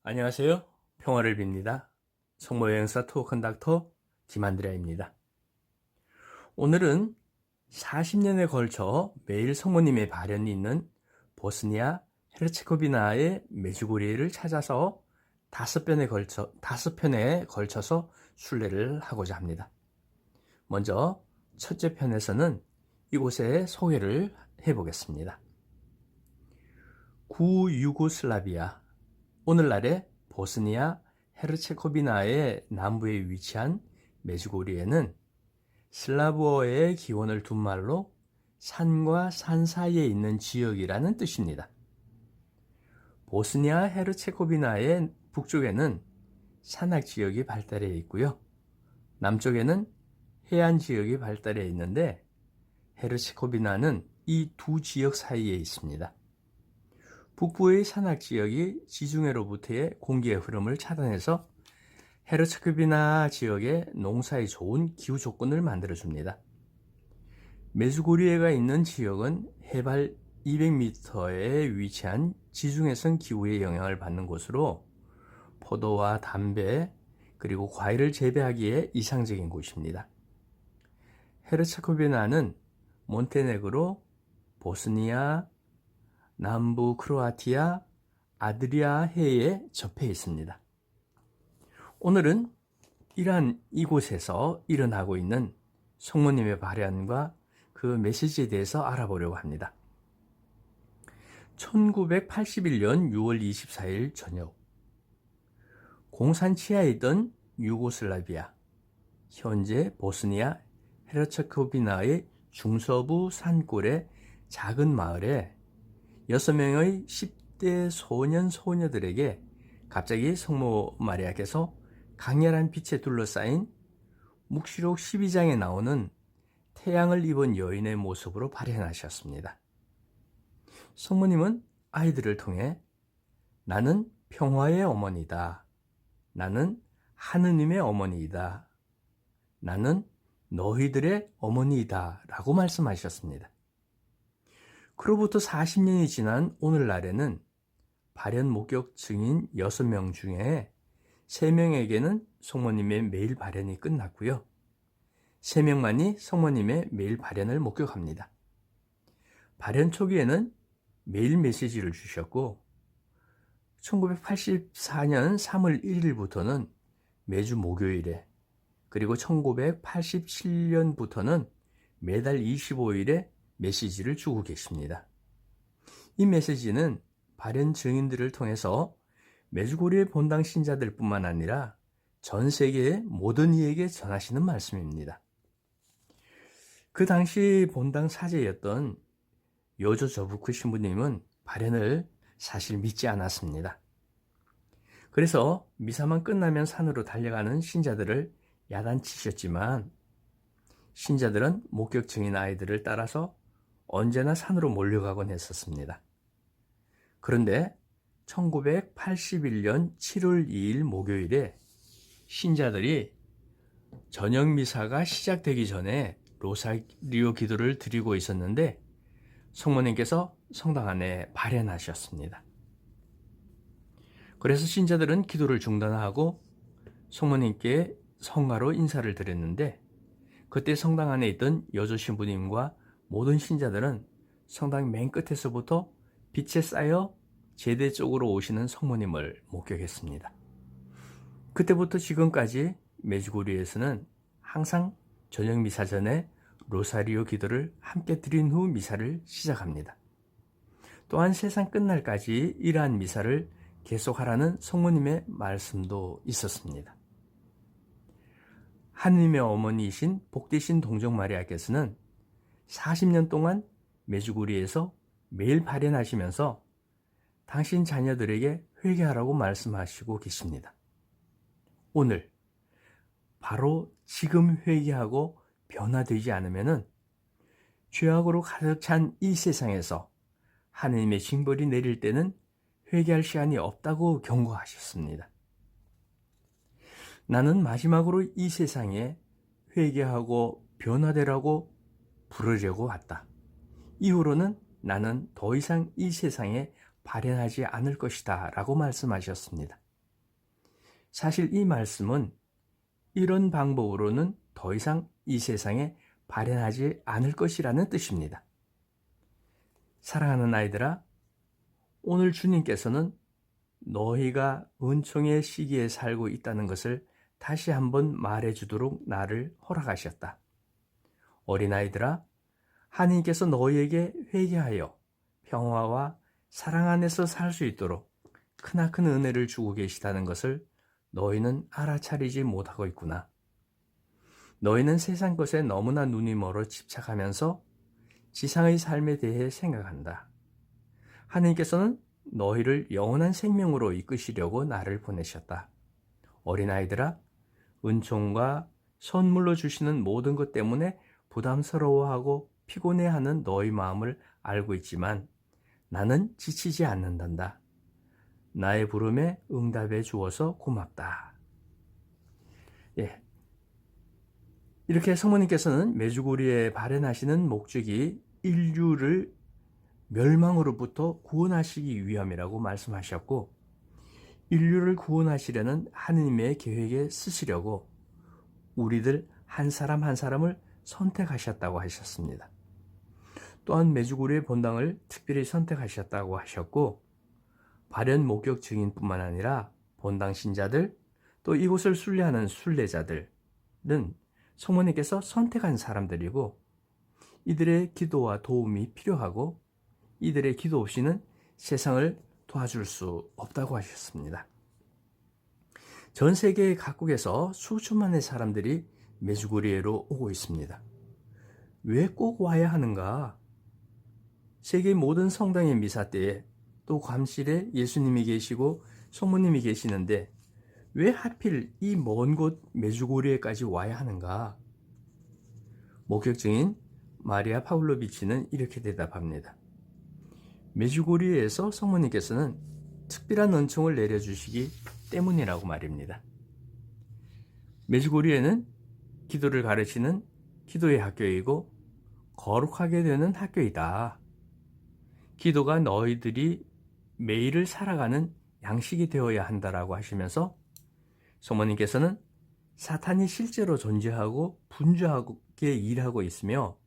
안녕하세요. 평화를 빕니다. 성모여행사 투어 컨덕터 김한드레입니다. 오늘은 40년에 걸쳐 매일 성모님의 발현이 있는 보스니아 헤르체고비나의 메주고리를 찾아서 다섯 편에 걸쳐서 순례를 하고자 합니다. 먼저 첫째 편에서는 이곳의 소개를 해보겠습니다. 구유고슬라비아, 오늘날의 보스니아 헤르체고비나의 남부에 위치한 메주고리에는 슬라브어의 기원을 둔 말로 산과 산 사이에 있는 지역이라는 뜻입니다. 보스니아 헤르체고비나의 북쪽에는 산악 지역이 발달해 있고요. 남쪽에는 해안 지역이 발달해 있는데 헤르체고비나는 이 두 지역 사이에 있습니다. 북부의 산악 지역이 지중해로부터의 공기의 흐름을 차단해서 헤르체고비나 지역의 농사에 좋은 기후 조건을 만들어줍니다. 메주고리에가 있는 지역은 해발 200m에 위치한 지중해성 기후의 영향을 받는 곳으로 포도와 담배 그리고 과일을 재배하기에 이상적인 곳입니다. 헤르체고비나는 몬테네그로, 보스니아, 남부 크로아티아, 아드리아 해에 접해 있습니다. 오늘은 이곳에서 일어나고 있는 성모님의 발현과 그 메시지에 대해서 알아보려고 합니다. 1981년 6월 24일 저녁, 공산 치하에 있던 유고슬라비아, 현재 보스니아 헤르체고비나의 중서부 산골의 작은 마을에 6명의 10대 소년 소녀들에게 갑자기 성모 마리아께서 강렬한 빛에 둘러싸인 묵시록 12장에 나오는 태양을 입은 여인의 모습으로 발현하셨습니다. 성모님은 아이들을 통해 나는 평화의 어머니다. 나는 하느님의 어머니이다. 나는 너희들의 어머니이다. 라고 말씀하셨습니다. 그로부터 40년이 지난 오늘날에는 발현 목격 증인 6명 중에 3명에게는 성모님의 매일 발현이 끝났고요. 3명만이 성모님의 매일 발현을 목격합니다. 발현 초기에는 매일 메시지를 주셨고 1984년 3월 1일부터는 매주 목요일에 그리고 1987년부터는 매달 25일에 메시지를 주고 계십니다. 이 메시지는 발현 증인들을 통해서 메주고리의 본당 신자들뿐만 아니라 전 세계의 모든 이에게 전하시는 말씀입니다. 그 당시 본당 사제였던 요조 저부크 신부님은 발현을 사실 믿지 않았습니다. 그래서 미사만 끝나면 산으로 달려가는 신자들을 야단치셨지만 신자들은 목격 증인 아이들을 따라서 언제나 산으로 몰려가곤 했었습니다. 그런데 1981년 7월 2일 목요일에 신자들이 저녁 미사가 시작되기 전에 로사리오 기도를 드리고 있었는데 성모님께서 성당 안에 발현하셨습니다. 그래서 신자들은 기도를 중단하고 성모님께 성가로 인사를 드렸는데 그때 성당 안에 있던 여조 신부님과 모든 신자들은 성당 맨 끝에서부터 빛에 쌓여 제대 쪽으로 오시는 성모님을 목격했습니다. 그때부터 지금까지 메주고리에서는 항상 저녁 미사 전에 로사리오 기도를 함께 드린 후 미사를 시작합니다. 또한 세상 끝날까지 이러한 미사를 계속하라는 성모님의 말씀도 있었습니다. 하느님의 어머니이신 복되신 동정 마리아께서는 40년 동안 메주고리에서 매일 발현하시면서 당신 자녀들에게 회개하라고 말씀하시고 계십니다. 오늘 바로 지금 회개하고 변화되지 않으면 죄악으로 가득 찬 이 세상에서 하느님의 징벌이 내릴 때는 회개할 시간이 없다고 경고하셨습니다. 나는 마지막으로 이 세상에 회개하고 변화되라고 부르려고 왔다. 이후로는 나는 더 이상 이 세상에 발현하지 않을 것이다 라고 말씀하셨습니다. 사실 이 말씀은 이런 방법으로는 더 이상 이 세상에 발현하지 않을 것이라는 뜻입니다. 사랑하는 아이들아, 오늘 주님께서는 너희가 은총의 시기에 살고 있다는 것을 다시 한번 말해주도록 나를 허락하셨다. 어린아이들아, 하나님께서 너희에게 회개하여 평화와 사랑 안에서 살 수 있도록 크나큰 은혜를 주고 계시다는 것을 너희는 알아차리지 못하고 있구나. 너희는 세상 것에 너무나 눈이 멀어 집착하면서 지상의 삶에 대해 생각한다. 하나님께서는 너희를 영원한 생명으로 이끄시려고 나를 보내셨다. 어린아이들아, 은총과 선물로 주시는 모든 것 때문에 부담스러워하고 피곤해하는 너희 마음을 알고 있지만 나는 지치지 않는단다. 나의 부름에 응답해 주어서 고맙다. 예. 이렇게 성모님께서는 메주고리에 발현하시는 목적이 인류를 멸망으로부터 구원하시기 위함이라고 말씀하셨고, 인류를 구원하시려는 하느님의 계획에 쓰시려고 우리들 한 사람 한 사람을 선택하셨다고 하셨습니다. 또한 메주고리의 본당을 특별히 선택하셨다고 하셨고, 발현 목격 증인뿐만 아니라 본당 신자들, 또 이곳을 순례하는 순례자들은 성모님께서 선택한 사람들이고, 이들의 기도와 도움이 필요하고 이들의 기도 없이는 세상을 도와줄 수 없다고 하셨습니다. 전 세계 각국에서 수천만의 사람들이 메주고리에로 오고 있습니다. 왜 꼭 와야 하는가? 세계 모든 성당의 미사 때에 또 감실에 예수님이 계시고 성모님이 계시는데 왜 하필 이 먼 곳 메주고리에까지 와야 하는가? 목격 증인 마리아 파울로비치는 이렇게 대답합니다. 메주고리에서 성모님께서는 특별한 은총을 내려주시기 때문이라고 말입니다. 메주고리에는 기도를 가르치는 기도의 학교이고 거룩하게 되는 학교이다. 기도가 너희들이 매일을 살아가는 양식이 되어야 한다라고 하시면서 성모님께서는 사탄이 실제로 존재하고 분주하게 일하고 있으며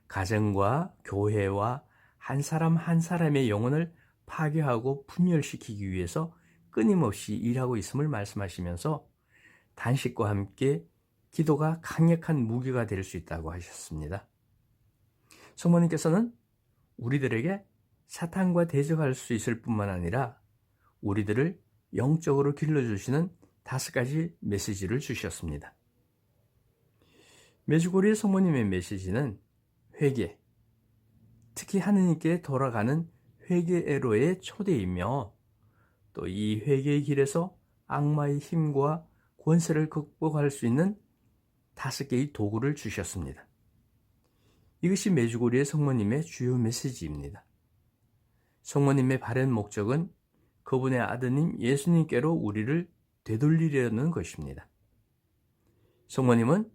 가정과 교회와 한 사람 한 사람의 영혼을 파괴하고 분열시키기 위해서 끊임없이 일하고 있음을 말씀하시면서 단식과 함께 기도가 강력한 무기가 될 수 있다고 하셨습니다. 성모님께서는 우리들에게 사탄과 대적할 수 있을 뿐만 아니라 우리들을 영적으로 길러주시는 5가지 메시지를 주셨습니다. 메주고리의 성모님의 메시지는 회개, 특히 하느님께 돌아가는 회개로의 초대이며 또 이 회개의 길에서 악마의 힘과 권세를 극복할 수 있는 5개의 도구를 주셨습니다. 이것이 메주고리의 성모님의 주요 메시지입니다. 성모님의 발현 목적은 그분의 아드님 예수님께로 우리를 되돌리려는 것입니다. 성모님은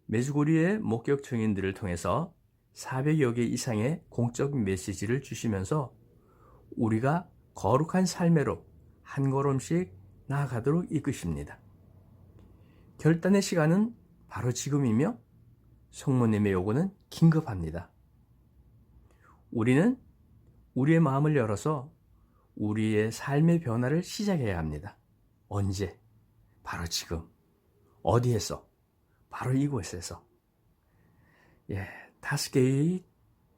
메주고리의 목격 증인들을 통해서 400여 개 이상의 공적 메시지를 주시면서 우리가 거룩한 삶으로 한 걸음씩 나아가도록 이끄십니다. 결단의 시간은 바로 지금이며 성모님의 요구는 긴급합니다. 우리는 우리의 마음을 열어서 우리의 삶의 변화를 시작해야 합니다. 언제? 바로 지금. 어디에서? 바로 이곳에서. 5개의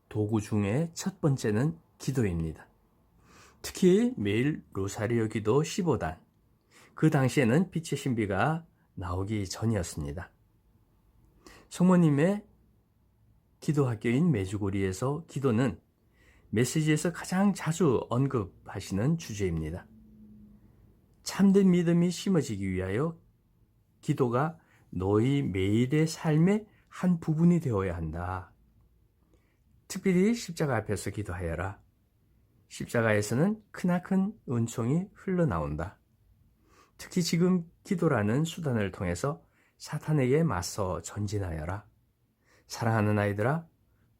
도구 중에 첫 번째는 기도입니다. 특히 매일 로사리오 기도 15단. 그 당시에는 빛의 신비가 나오기 전이었습니다. 성모님의 기도 학교인 메주고리에서 기도는 메시지에서 가장 자주 언급하시는 주제입니다. 참된 믿음이 심어지기 위하여 기도가 너희 매일의 삶의 한 부분이 되어야 한다. 특별히 십자가 앞에서 기도하여라. 십자가에서는 크나큰 은총이 흘러나온다. 특히 지금 기도라는 수단을 통해서 사탄에게 맞서 전진하여라. 사랑하는 아이들아,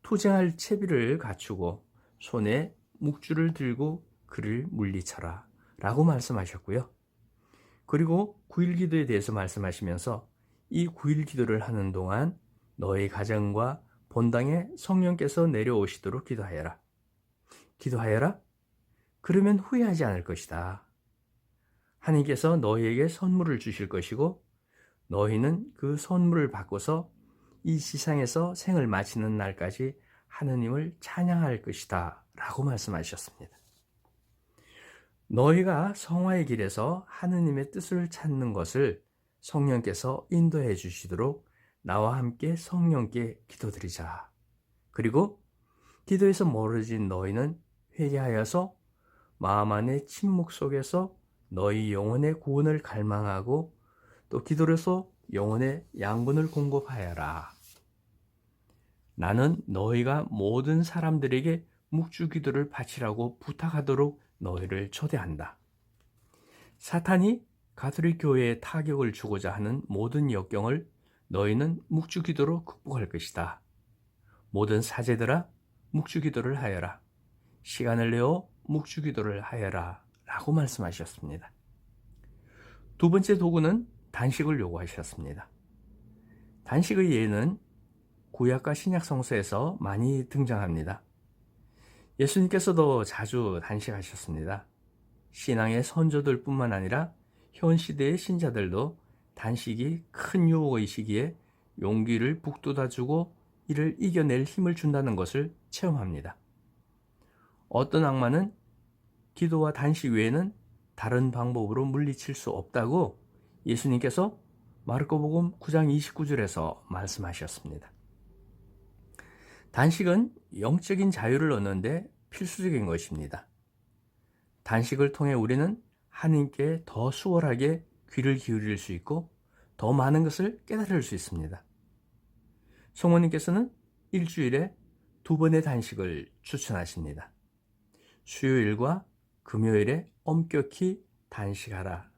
투쟁할 채비를 갖추고 손에 묵주를 들고 그를 물리쳐라 라고 말씀하셨고요. 그리고 9일 기도에 대해서 말씀하시면서 이 9일 기도를 하는 동안 너희 가정과 본당에 성령께서 내려오시도록 기도하여라. 기도하여라? 그러면 후회하지 않을 것이다. 하나님께서 너희에게 선물을 주실 것이고 너희는 그 선물을 받고서 이 세상에서 생을 마치는 날까지 하느님을 찬양할 것이다 라고 말씀하셨습니다. 너희가 성화의 길에서 하느님의 뜻을 찾는 것을 성령께서 인도해 주시도록 나와 함께 성령께 기도드리자. 그리고 기도에서 멀어진 너희는 회개하여서 마음 안의 침묵 속에서 너희 영혼의 구원을 갈망하고 또 기도로서 영혼의 양분을 공급하여라. 나는 너희가 모든 사람들에게 묵주 기도를 바치라고 부탁하도록 너희를 초대한다. 사탄이 가톨릭 교회에 타격을 주고자 하는 모든 역경을 너희는 묵주 기도로 극복할 것이다. 모든 사제들아 묵주 기도를 하여라. 시간을 내어 묵주 기도를 하여라 라고 말씀하셨습니다. 두 번째 도구는 단식을 요구하셨습니다. 단식의 예는 구약과 신약 성서에서 많이 등장합니다. 예수님께서도 자주 단식하셨습니다. 신앙의 선조들 뿐만 아니라 현 시대의 신자들도 단식이 큰 유혹의 시기에 용기를 북돋아주고 이를 이겨낼 힘을 준다는 것을 체험합니다. 어떤 악마는 기도와 단식 외에는 다른 방법으로 물리칠 수 없다고 예수님께서 마르코복음 9장 29절에서 말씀하셨습니다. 단식은 영적인 자유를 얻는데 필수적인 것입니다. 단식을 통해 우리는 하나님께 더 수월하게 귀를 기울일 수 있고 더 많은 것을 깨달을 수 있습니다. 성모님께서는 일주일에 2번의 단식을 추천하십니다. 수요일과 금요일에 엄격히 단식하라.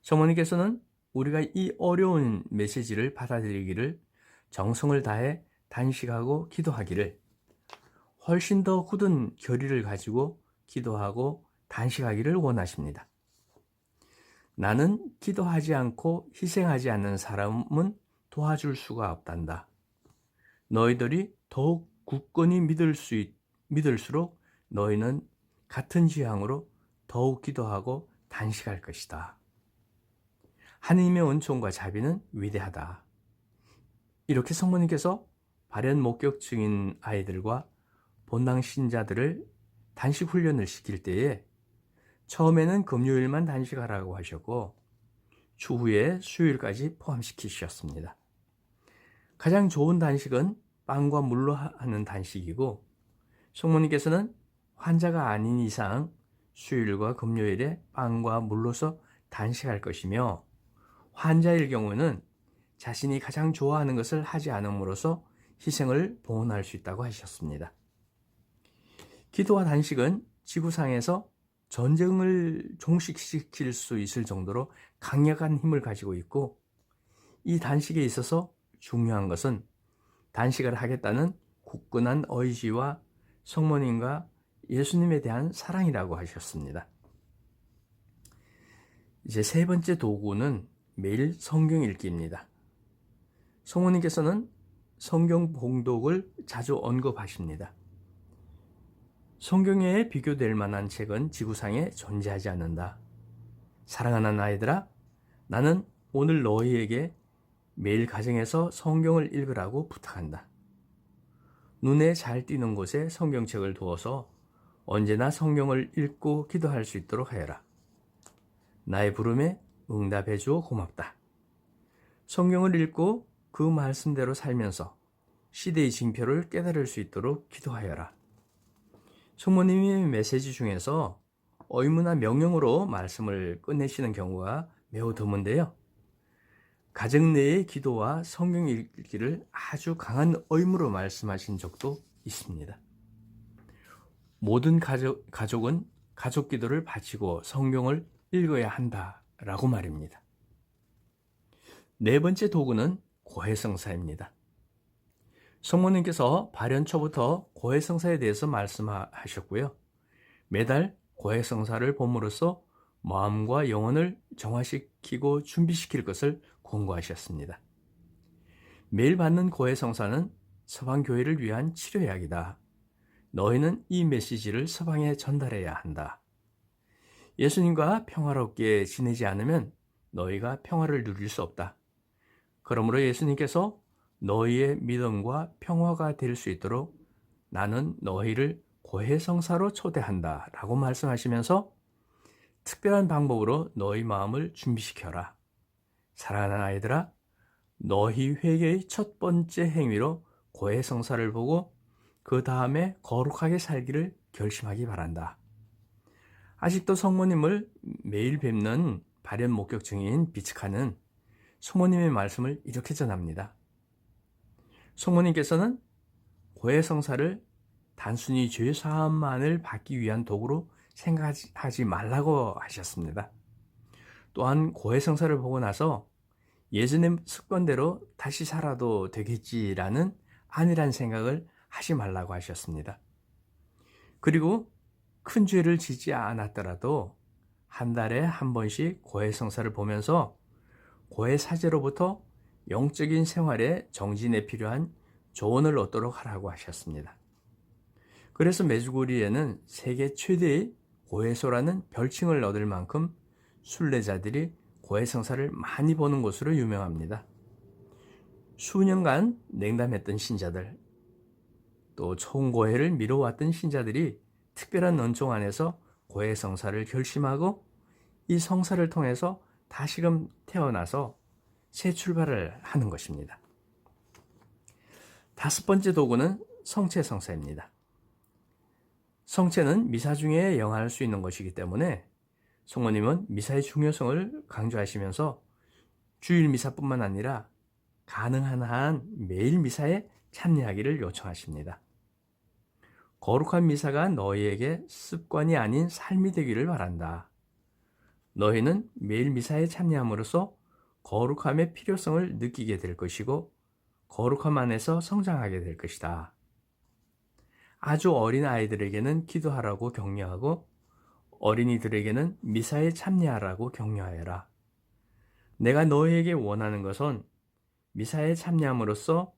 성모님께서는 우리가 이 어려운 메시지를 받아들이기를 정성을 다해 단식하고 기도하기를 훨씬 더 굳은 결의를 가지고 기도하고 단식하기를 원하십니다. 나는 기도하지 않고 희생하지 않는 사람은 도와줄 수가 없단다. 너희들이 더욱 굳건히 믿을수록 너희는 같은 지향으로 더욱 기도하고 단식할 것이다. 하느님의 은총과 자비는 위대하다. 이렇게 성모님께서 발현 목격증인 아이들과 본당 신자들을 단식 훈련을 시킬 때에 처음에는 금요일만 단식하라고 하셨고 추후에 수요일까지 포함시키셨습니다. 가장 좋은 단식은 빵과 물로 하는 단식이고 성모님께서는 환자가 아닌 이상 수요일과 금요일에 빵과 물로서 단식할 것이며 환자일 경우는 자신이 가장 좋아하는 것을 하지 않음으로써 희생을 봉헌할 수 있다고 하셨습니다. 기도와 단식은 지구상에서 전쟁을 종식시킬 수 있을 정도로 강력한 힘을 가지고 있고 이 단식에 있어서 중요한 것은 단식을 하겠다는 굳건한 의지와 성모님과 예수님에 대한 사랑이라고 하셨습니다. 이제 세 번째 도구는 매일 성경 읽기입니다. 성모님께서는 성경 봉독을 자주 언급하십니다. 성경에 비교될 만한 책은 지구상에 존재하지 않는다. 사랑하는 아이들아, 나는 오늘 너희에게 매일 가정에서 성경을 읽으라고 부탁한다. 눈에 잘 띄는 곳에 성경책을 두어서 언제나 성경을 읽고 기도할 수 있도록 하여라. 나의 부름에 응답해 주어 고맙다. 성경을 읽고 그 말씀대로 살면서 시대의 징표를 깨달을 수 있도록 기도하여라. 성모님의 메시지 중에서 의무나 명령으로 말씀을 끝내시는 경우가 매우 드문데요. 가정 내의 기도와 성경 읽기를 아주 강한 의무로 말씀하신 적도 있습니다. 모든 가족은 가족 기도를 바치고 성경을 읽어야 한다라고 말입니다. 네 번째 도구는 고해성사입니다. 성모님께서 발현 초부터 고해성사에 대해서 말씀하셨고요. 매달 고해성사를 봄으로써 마음과 영혼을 정화시키고 준비시킬 것을 권고하셨습니다. 매일 받는 고해 성사는 서방교회를 위한 치료약이다. 너희는 이 메시지를 서방에 전달해야 한다. 예수님과 평화롭게 지내지 않으면 너희가 평화를 누릴 수 없다. 그러므로 예수님께서 너희의 믿음과 평화가 될 수 있도록 나는 너희를 고해성사로 초대한다 라고 말씀하시면서 특별한 방법으로 너희 마음을 준비시켜라. 사랑하는 아이들아, 너희 회개의 첫 번째 행위로 고해성사를 보고 그 다음에 거룩하게 살기를 결심하기 바란다. 아직도 성모님을 매일 뵙는 발현 목격 중인 비츠카는 성모님의 말씀을 이렇게 전합니다. 성모님께서는 고해성사를 단순히 죄사함만을 받기 위한 도구로 생각하지 말라고 하셨습니다. 또한 고해성사를 보고 나서 예전의 습관대로 다시 살아도 되겠지라는 안일한 생각을 하지 말라고 하셨습니다. 그리고 큰 죄를 짓지 않았더라도 한 달에 한 번씩 고해성사를 보면서 고해사제로부터 영적인 생활에 정진에 필요한 조언을 얻도록 하라고 하셨습니다. 그래서 메주고리에는 세계 최대의 고해소라는 별칭을 얻을 만큼 순례자들이 고해성사를 많이 보는 곳으로 유명합니다. 수년간 냉담했던 신자들, 또 총고해를 미뤄왔던 신자들이 특별한 은총 안에서 고해성사를 결심하고 이 성사를 통해서 다시금 태어나서 새 출발을 하는 것입니다. 다섯 번째 도구는 성체성사입니다. 성체는 미사 중에 영할 수 있는 것이기 때문에 성모님은 미사의 중요성을 강조하시면서 주일 미사뿐만 아니라 가능한 한 매일 미사에 참여하기를 요청하십니다. 거룩한 미사가 너희에게 습관이 아닌 삶이 되기를 바란다. 너희는 매일 미사에 참여함으로써 거룩함의 필요성을 느끼게 될 것이고 거룩함 안에서 성장하게 될 것이다. 아주 어린 아이들에게는 기도하라고 격려하고 어린이들에게는 미사에 참여하라고 격려하여라. 내가 너희에게 원하는 것은 미사에 참여함으로써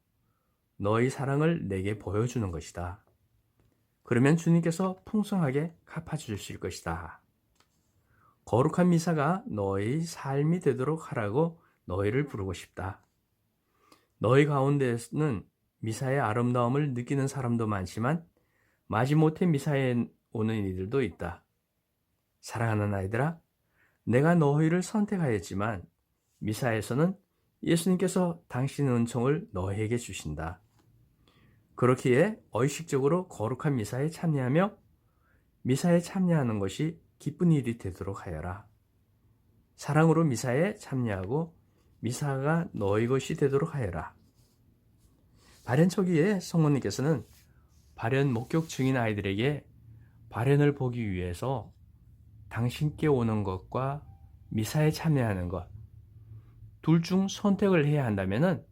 너희 사랑을 내게 보여주는 것이다. 그러면 주님께서 풍성하게 갚아주실 것이다. 거룩한 미사가 너희 삶이 되도록 하라고 너희를 부르고 싶다. 너희 가운데는 미사의 아름다움을 느끼는 사람도 많지만 마지못해 미사에 오는 이들도 있다. 사랑하는 아이들아, 내가 너희를 선택하였지만 미사에서는 예수님께서 당신의 은총을 너희에게 주신다. 그렇기에 의식적으로 거룩한 미사에 참여하며 미사에 참여하는 것이 기쁜 일이 되도록 하여라. 사랑으로 미사에 참여하고 미사가 너희 것이 되도록 하여라. 발현 초기에 성모님께서는 발현 목격 중인 아이들에게 발현을 보기 위해서 당신께 오는 것과 미사에 참여하는 것, 둘 중 선택을 해야 한다면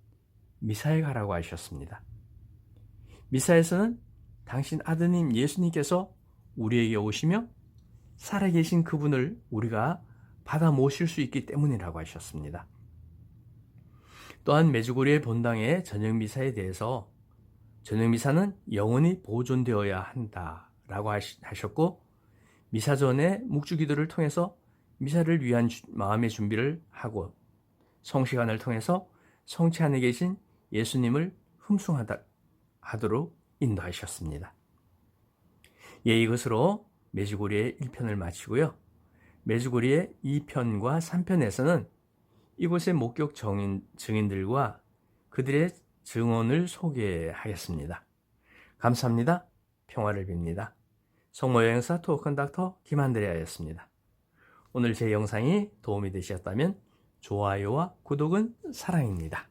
미사에 가라고 하셨습니다. 미사에서는 당신 아드님 예수님께서 우리에게 오시며 살아계신 그분을 우리가 받아 모실 수 있기 때문이라고 하셨습니다. 또한 메주고리의 본당의 저녁미사에 대해서 저녁미사는 영원히 보존되어야 한다라고 하셨고 미사 전에 묵주기도를 통해서 미사를 위한 마음의 준비를 하고 성시간을 통해서 성체 안에 계신 예수님을 흠숭하도록 인도하셨습니다. 이것으로 메주고리의 1편을 마치고요. 메주고리의 2편과 3편에서는 이곳의 목격 증인들과 그들의 증언을 소개하겠습니다. 감사합니다. 평화를 빕니다. 성모여행사 토크컨덕터 김한드레아였습니다. 오늘 제 영상이 도움이 되셨다면 좋아요와 구독은 사랑입니다.